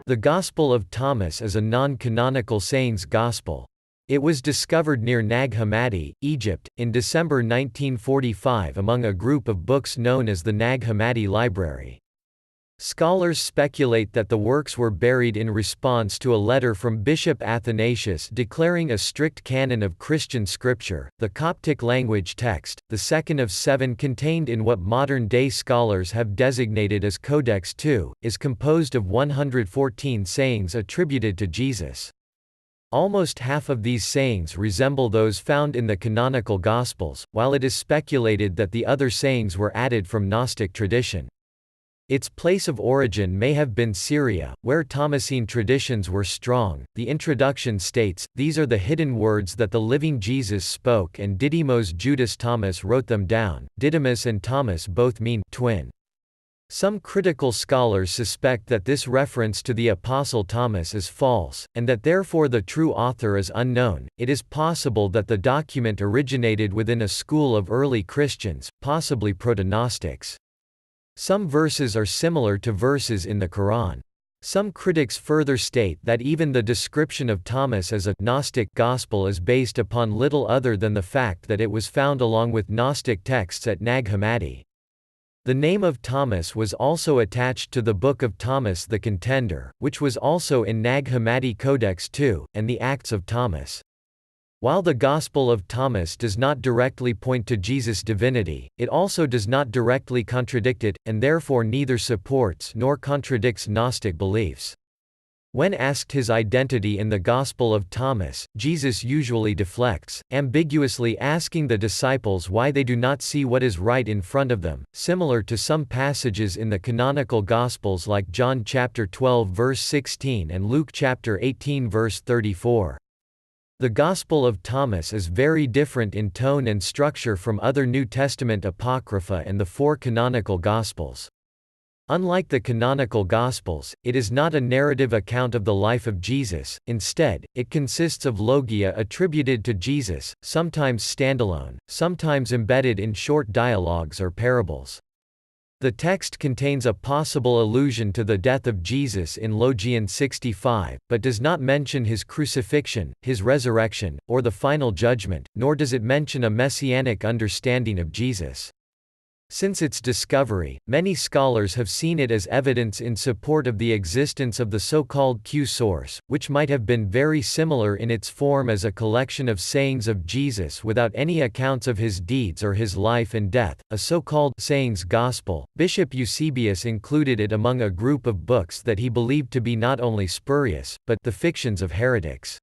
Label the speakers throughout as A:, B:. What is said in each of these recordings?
A: The Gospel of Thomas is a non-canonical sayings gospel. It was discovered near Nag Hammadi, Egypt, in December 1945 among a group of books known as the Nag Hammadi Library. Scholars speculate that the works were buried in response to a letter from Bishop Athanasius declaring a strict canon of Christian scripture. The Coptic language text, the second of 7 contained in what modern-day scholars have designated as Codex II, is composed of 114 sayings attributed to Jesus. Almost half of these sayings resemble those found in the Canonical Gospels, while it is speculated that the other sayings were added from Gnostic tradition. Its place of origin may have been Syria, where Thomasine traditions were strong. The introduction states, "These are the hidden words that the living Jesus spoke, and Didymos Judas Thomas wrote them down." Didymos and Thomas both mean twin. Some critical scholars suspect that this reference to the Apostle Thomas is false, and that therefore the true author is unknown. It is possible that the document originated within a school of early Christians, possibly proto-Gnostics. Some verses are similar to verses in the Quran. Some critics further state that even the description of Thomas as a Gnostic gospel is based upon little other than the fact that it was found along with Gnostic texts at Nag Hammadi. The name of Thomas was also attached to the Book of Thomas the Contender, which was also in Nag Hammadi Codex II, and the Acts of Thomas. While the Gospel of Thomas does not directly point to Jesus' divinity, it also does not directly contradict it, and therefore neither supports nor contradicts Gnostic beliefs. When asked his identity in the Gospel of Thomas, Jesus usually deflects, ambiguously asking the disciples why they do not see what is right in front of them, similar to some passages in the Canonical Gospels like John chapter 12 verse 16 and Luke chapter 18 verse 34. The Gospel of Thomas is very different in tone and structure from other New Testament apocrypha and the 4 canonical Gospels. Unlike the canonical Gospels, it is not a narrative account of the life of Jesus. Instead, it consists of logia attributed to Jesus, sometimes standalone, sometimes embedded in short dialogues or parables. The text contains a possible allusion to the death of Jesus in Logion 65, but does not mention his crucifixion, his resurrection, or the final judgment, nor does it mention a messianic understanding of Jesus. Since its discovery, many scholars have seen it as evidence in support of the existence of the so-called Q source, which might have been very similar in its form as a collection of sayings of Jesus without any accounts of his deeds or his life and death, a so-called sayings gospel. Bishop Eusebius included it among a group of books that he believed to be not only spurious, but the fictions of heretics.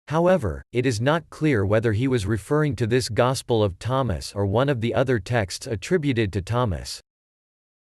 A: However, it is not clear whether he was referring to this Gospel of Thomas or one of the other texts attributed to Thomas.